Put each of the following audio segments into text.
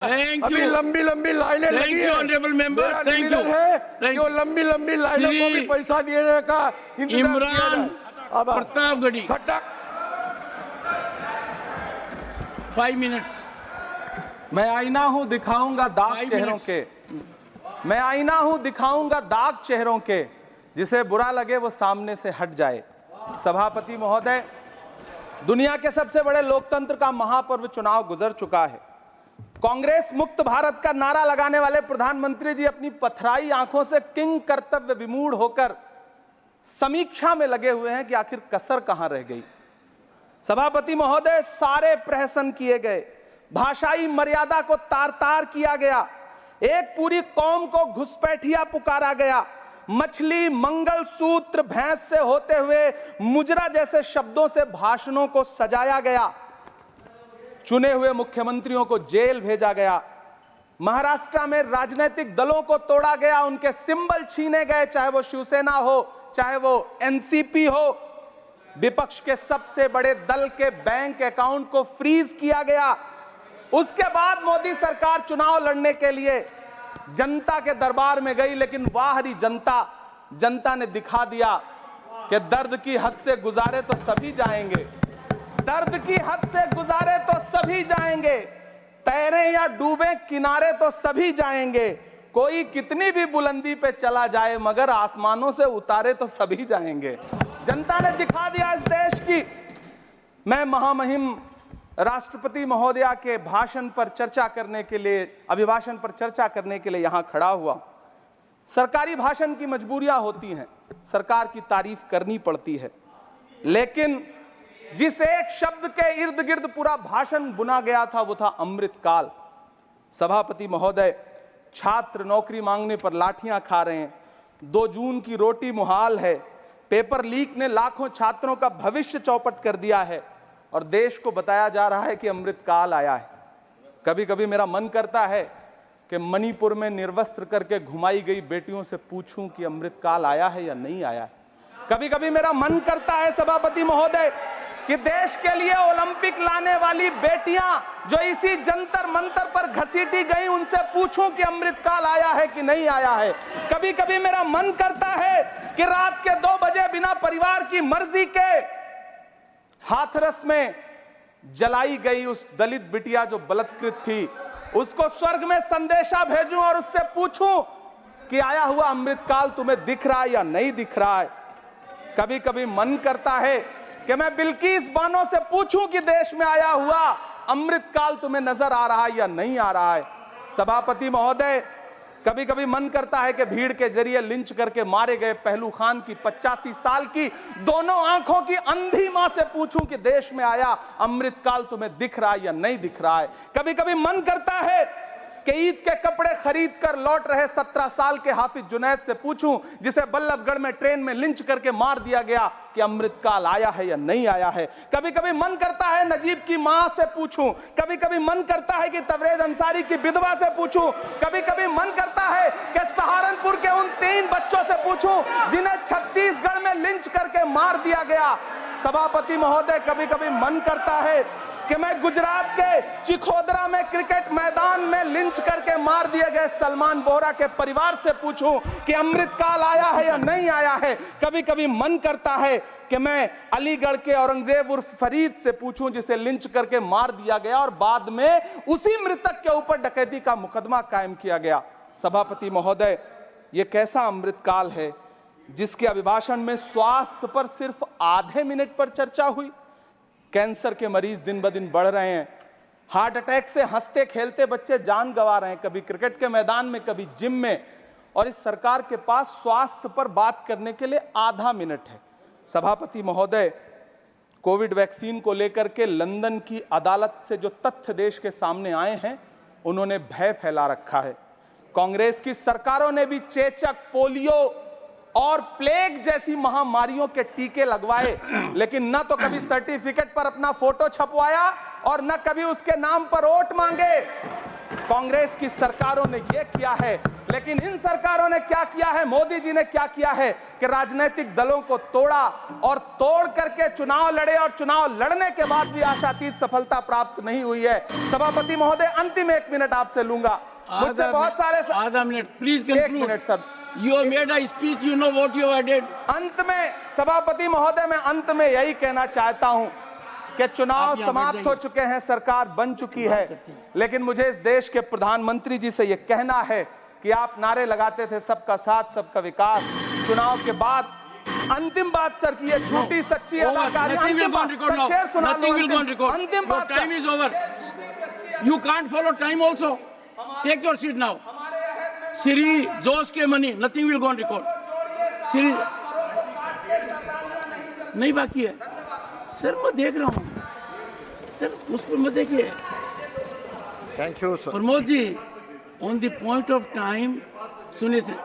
अभी लंबी लंबी लाइनें लगी हैं। ऑनरेबल मेंबर, थैंक यू है कि वो लंबी लंबी लाइनों को भी पैसा देने का इंतजाम किया जाए। अब प्रतापगढ़ी खट्टा 5 मिनट्स। मैं आईना हूं दिखाऊंगा दाग चेहरों के, मैं आईना हूं दिखाऊंगा दाग चेहरों के, जिसे बुरा लगे वो सामने से हट जाए। सभापति महोदय, दुनिया के सबसे बड़े लोकतंत्र का महापर्व चुनाव गुजर चुका है। कांग्रेस मुक्त भारत का नारा लगाने वाले प्रधानमंत्री जी अपनी पथराई आंखों से किंग कर्तव्य विमूढ़ होकर समीक्षा में लगे हुए हैं कि आखिर कसर कहां रह गई। सभापति महोदय, सारे प्रहसन किए गए, भाषाई मर्यादा को तार तार किया गया, एक पूरी कौम को घुसपैठिया पुकारा गया, मछली मंगल सूत्र भैंस से होते हुए मुजरा जैसे शब्दों से भाषणों को सजाया गया, चुने हुए मुख्यमंत्रियों को जेल भेजा गया, महाराष्ट्र में राजनीतिक दलों को तोड़ा गया, उनके सिंबल छीने गए, चाहे वो शिवसेना हो चाहे वो एनसीपी हो, विपक्ष के सबसे बड़े दल के बैंक अकाउंट को फ्रीज किया गया। उसके बाद मोदी सरकार चुनाव लड़ने के लिए जनता के दरबार में गई, लेकिन वाहरी जनता ने दिखा दिया कि दर्द की हद से गुजारे तो सभी जाएंगे, दर्द की हद से गुजारे तो सभी जाएंगे, तैरे या डूबे किनारे तो सभी जाएंगे, कोई कितनी भी बुलंदी पे चला जाए मगर आसमानों से उतारे तो सभी जाएंगे। जनता ने दिखा दिया इस देश की। मैं महामहिम राष्ट्रपति महोदया के भाषण पर चर्चा करने के लिए, अभिभाषण पर चर्चा करने के लिए यहां खड़ा हुआ। सरकारी भाषण की मजबूरियां होती हैं, सरकार की तारीफ करनी पड़ती है, लेकिन जिस एक शब्द के इर्द गिर्द पूरा भाषण बुना गया था वो था अमृतकाल। सभापति महोदय, छात्र नौकरी मांगने पर लाठियां खा रहे हैं, 2 जून की रोटी मुहाल है, पेपर लीक ने लाखों छात्रों का भविष्य चौपट कर दिया है और देश को बताया जा रहा है कि अमृतकाल आया है। कभी कभी मेरा मन करता है कि मणिपुर में निर्वस्त्र करके घुमाई गई बेटियों से पूछूं कि अमृतकाल आया है या नहीं आया है। कभी कभी मेरा मन करता है सभापति महोदय कि देश के लिए ओलंपिक लाने वाली बेटियां जो इसी जंतर मंतर पर घसीटी गई, उनसे पूछूं कि अमृतकाल आया है कि नहीं आया है। कभी कभी मेरा मन करता है कि रात के 2 बजे बिना परिवार की मर्जी के हाथरस में जलाई गई उस दलित बिटिया जो बलात्कृत थी, उसको स्वर्ग में संदेशा भेजूं और उससे पूछूं कि आया हुआ अमृतकाल तुम्हें दिख रहा है या नहीं दिख रहा है। कभी कभी मन करता है कि मैं बिल्किस बानो से पूछूं कि देश में आया हुआ अमृतकाल तुम्हें नजर आ रहा है या नहीं आ रहा है। सभापति महोदय, कभी कभी मन करता है कि भीड़ के जरिए लिंच करके मारे गए पहलू खान की 85 साल की दोनों आंखों की अंधी मां से पूछूं कि देश में आया अमृतकाल तुम्हें दिख रहा है या नहीं दिख रहा है। कभी कभी मन करता है कि ईद के कपड़े खरीद कर लौट रहे 17 साल के हाफिज जुनैद से पूछूं, जिसे बल्लभगढ़ में ट्रेन में लिंच करके मार दिया गया, कि अमृतकाल आया है या नहीं आया है। कभी कभी मन करता है नजीब की मां से पूछूं, कभी कभी मन करता है कि तबरेज अंसारी की विधवा से पूछूं, कभी कभी मन करता है कि सहारनपुर के उन 3 बच्चों से पूछूं जिन्हें छत्तीसगढ़ में लिंच करके मार दिया गया। सभापति महोदय, कभी कभी मन करता है कि मैं गुजरात के चिखोदरा में क्रिकेट मैदान में लिंच करके मार दिए गए सलमान बोहरा के परिवार से पूछूं कि अमृतकाल आया है या नहीं आया है। कभी कभी मन करता है कि मैं अलीगढ़ के औरंगजेब उर्फ फरीद से पूछूं, जिसे लिंच करके मार दिया गया और बाद में उसी मृतक के ऊपर डकैती का मुकदमा कायम किया गया। सभापति महोदय, यह कैसा अमृतकाल है जिसके अभिभाषण में स्वास्थ्य पर सिर्फ आधे मिनट पर चर्चा हुई। कैंसर के मरीज दिन ब दिन बढ़ रहे हैं, हार्ट अटैक से हंसते खेलते बच्चे जान गंवा रहे हैं, कभी क्रिकेट के मैदान में कभी जिम में, और इस सरकार के पास स्वास्थ्य पर बात करने के लिए आधा मिनट है। सभापति महोदय, कोविड वैक्सीन को लेकर के लंदन की अदालत से जो तथ्य देश के सामने आए हैं, उन्होंने भय फैला रखा है। कांग्रेस की सरकारों ने भी चेचक, पोलियो और प्लेग जैसी महामारियों के टीके लगवाए, लेकिन न तो कभी सर्टिफिकेट पर अपना फोटो छपवाया और न कभी उसके नाम पर वोट मांगे। कांग्रेस की सरकारों ने यह किया है, लेकिन इन सरकारों ने क्या किया है, मोदी जी ने क्या किया है कि राजनीतिक दलों को तोड़ा और तोड़ करके चुनाव लड़े और चुनाव लड़ने के बाद भी आशातीत सफलता प्राप्त नहीं हुई है। सभापति महोदय, अंतिम 1 मिनट आपसे लूंगा। मुझसे बहुत सारे आधा मिनट प्लीज एक conclude. Minute sir. You have made a speech, you know what you have did. अंत में सभापति महोदय, मैं अंत में यही कहना चाहता हूं कि चुनाव आप यहाँ बैठ समाप्त हो जाइए। चुके हैं, सरकार बन चुकी है, लेकिन मुझे इस देश के प्रधानमंत्री जी से यह कहना है कि आप नारे लगाते थे सबका साथ सबका विकास। चुनाव के बाद अंतिम बात सर की ये झूठी सच्ची Over. अदाकारी। Nothing will अंतिम go on बात record सर, now. शेर सुना Nothing low. will go on record. अंतिम Your बात time is over. You can't follow time also. Take your seat now. Siri Jose के money, nothing will go on record. Siri नहीं बाकी है sir, मैं देख रहा हूँ सर, उस पर मत देखिए। Thank you sir. Pramod ji, on the point of time सुनिए sir,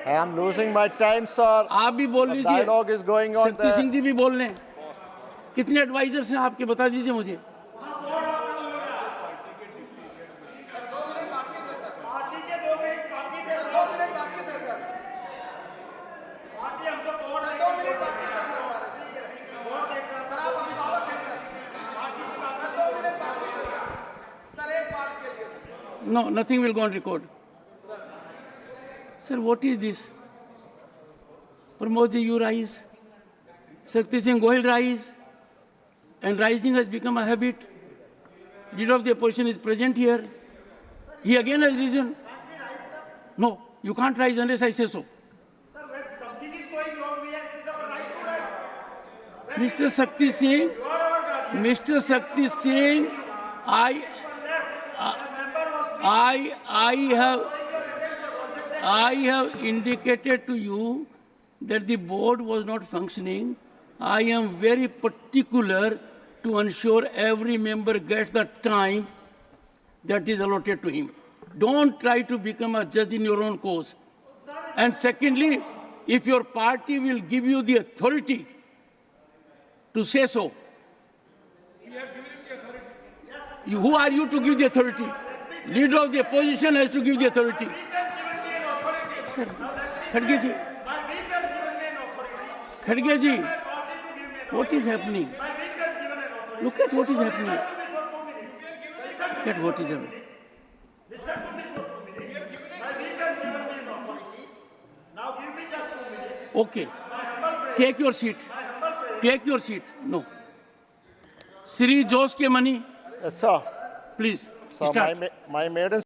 I am losing my time, sir. आप भी बोल The लीजिए, dialogue is going on शक्ति there. सिंह जी भी बोल रहे हैं। कितने एडवाइजर्स हैं आपके, बता दीजिए मुझे। No, nothing will go on record. Sir, what is this? Pramod ji, you rise. Shakti Singh Gohil rise. And rising has become a habit. Leader of the opposition is present here. He again has risen. No, you can't rise unless I say so. Sir, when something is going wrong, we have, it is our right to rise. Mr. Shakti Singh, Mr. Shakti Singh, I have indicated to you that the board was not functioning. I am very particular to ensure every member gets the time that is allotted to him. Don't try to become a judge in your own cause. And secondly, if your party will give you the authority to say so, who are you to give the authority? Leader of the opposition has to give the authority. Sir, Khadge ji, Khadge ji, what is happening? Look at what is happening. Look at what is happening. Now give me just 2 minutes. Okay. Take your seat. Take your seat. No. Sri Jose ke money, Yes, sir. please. So Start. my maiden